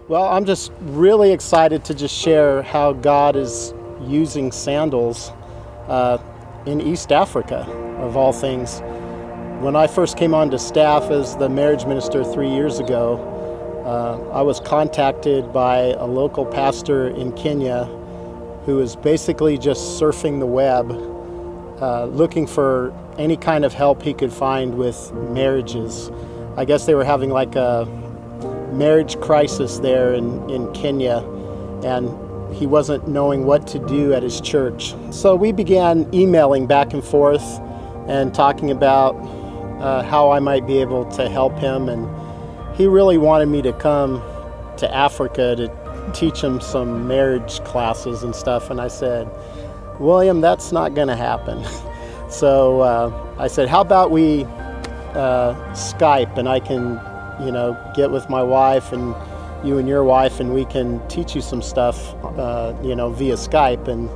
Well, I'm just really excited to just share how God is using Sandals in East Africa, of all things. When I first came on to staff as the marriage minister 3 years ago, I was contacted by a local pastor in Kenya who was basically just surfing the web, looking for any kind of help he could find with marriages. I guess they were having like a marriage crisis there in Kenya, and he wasn't knowing what to do at his church. So we began emailing back and forth and talking about how I might be able to help him, and he really wanted me to come to Africa to teach him some marriage classes and stuff, and I said, William, that's not going to happen. So I said, how about we Skype, and I can get with my wife and you and your wife, and we can teach you some stuff, via Skype. And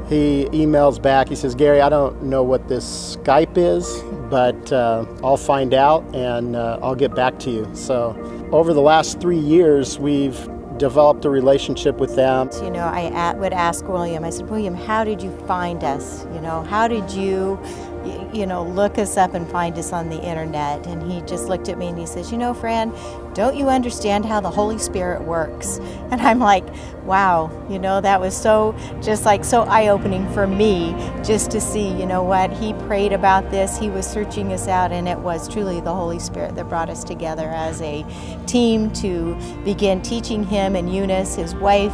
he emails back, he says, Gary, I don't know what this Skype is, but I'll find out and I'll get back to you. So over the last 3 years, we've developed a relationship with them. I would ask William, I said, William, how did you find us? How did you look us up and find us on the internet? And he just looked at me and he says, Fran, don't you understand how the Holy Spirit works? And I'm like, wow, that was so eye-opening for me just to see, what he prayed about this. He was searching us out, and it was truly the Holy Spirit that brought us together as a team to begin teaching him and Eunice, his wife,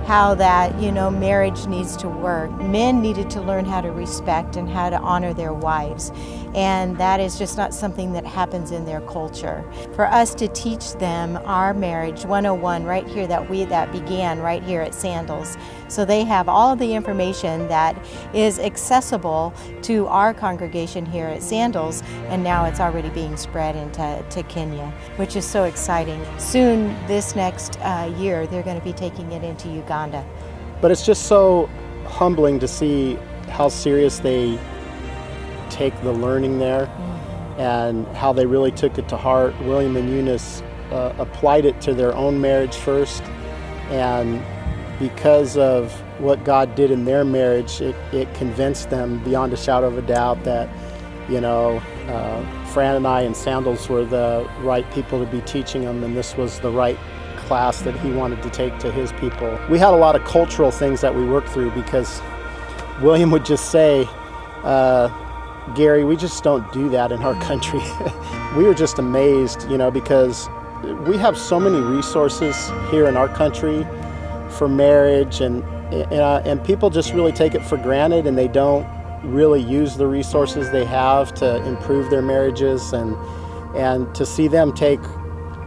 how that, marriage needs to work. Men needed to learn how to respect and how to honor their wives. And that is just not something that happens in their culture. For us to teach them our marriage 101 right here that began right here at Sandals. So they have all of the information that is accessible to our congregation here at Sandals, and now it's already being spread into Kenya, which is so exciting. Soon, this next year, they're going to be taking it into Uganda. But it's just so humbling to see how serious they take the learning there, and how they really took it to heart. William and Eunice applied it to their own marriage first, and because of what God did in their marriage, it convinced them beyond a shadow of a doubt that, Fran and I and Sandals were the right people to be teaching them, and this was the right class that he wanted to take to his people. We had a lot of cultural things that we worked through, because William would just say, Gary, we just don't do that in our country. We were just amazed, because we have so many resources here in our country for marriage, and people just really take it for granted, and they don't really use the resources they have to improve their marriages, and to see them take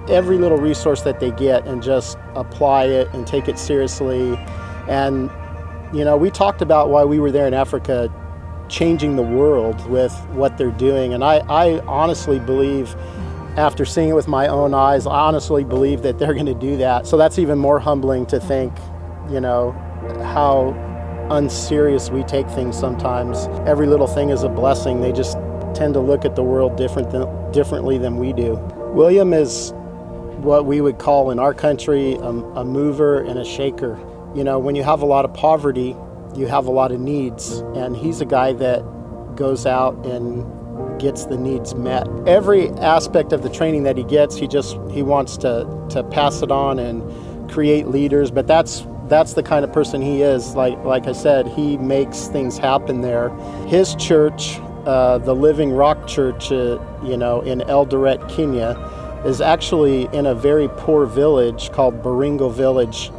every little resource that they get and just apply it and take it seriously. And we talked about why we were there in Africa, changing the world with what they're doing, and I honestly believe, after seeing it with my own eyes, I honestly believe that they're going to do that. So that's even more humbling to think, how unserious we take things sometimes. Every little thing is a blessing. They just tend to look at the world differently than we do. William is what we would call in our country a mover and a shaker. When you have a lot of poverty, you have a lot of needs, and he's a guy that goes out and gets the needs met. Every aspect of the training that he gets, he wants to pass it on and create leaders, but that's the kind of person he is. Like I said, he makes things happen there. His church, the Living Rock Church, in Eldoret, Kenya, is actually in a very poor village called Baringo Village,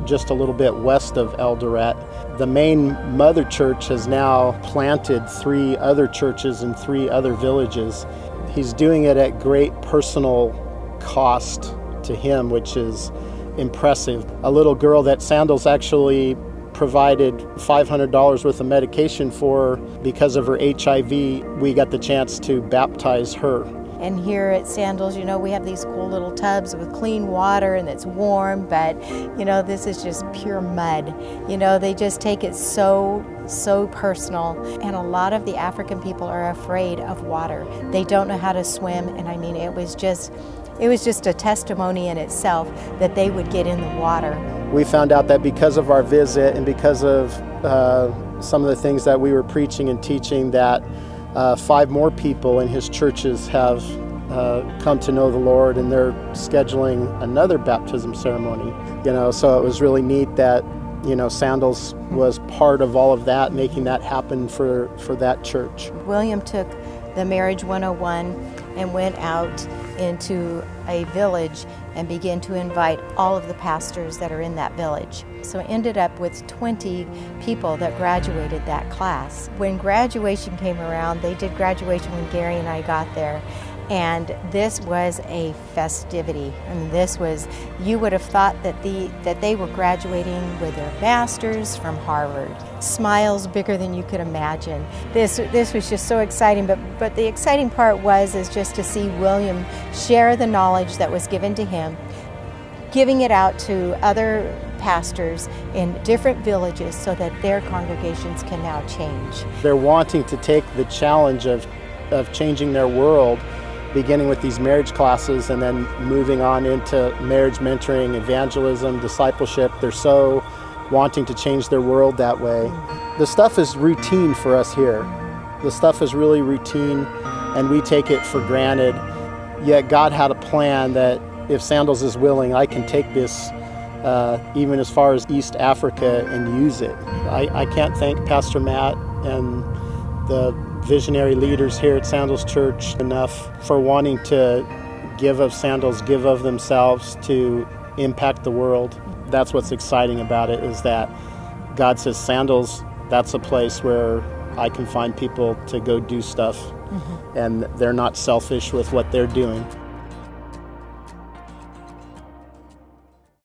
just a little bit west of Eldoret. The main mother church has now planted 3 other churches in 3 other villages. He's doing it at great personal cost to him, which is impressive. A little girl that Sandals actually provided $500 worth of medication for because of her HIV. We got the chance to baptize her. And here at Sandals, we have these cool little tubs with clean water, and it's warm, but, this is just pure mud. They just take it so personal. And a lot of the African people are afraid of water. They don't know how to swim, and it was just It was just a testimony in itself that they would get in the water. We found out that because of our visit and because of some of the things that we were preaching and teaching, that 5 more people in his churches have come to know the Lord, and they're scheduling another baptism ceremony. So it was really neat that Sandals was part of all of that, making that happen for that church. William took the Marriage 101 and went out into a village and began to invite all of the pastors that are in that village. So it ended up with 20 people that graduated that class. When graduation came around, they did graduation when Gary and I got there. And this was a festivity. You would have thought that they were graduating with their masters from Harvard. Smiles bigger than you could imagine. This was just so exciting, but the exciting part is just to see William share the knowledge that was given to him, giving it out to other pastors in different villages so that their congregations can now change. They're wanting to take the challenge of changing their world, beginning with these marriage classes and then moving on into marriage mentoring, evangelism, discipleship. They're so wanting to change their world that way. The stuff is routine for us here. The stuff is really routine, and we take it for granted. Yet God had a plan that if Sandals is willing, I can take this even as far as East Africa and use it. I can't thank Pastor Matt and the visionary leaders here at Sandals Church enough for wanting to give of Sandals, give of themselves to impact the world. That's what's exciting about it, is that God says, Sandals, that's a place where I can find people to go do stuff, and they're not selfish with what they're doing.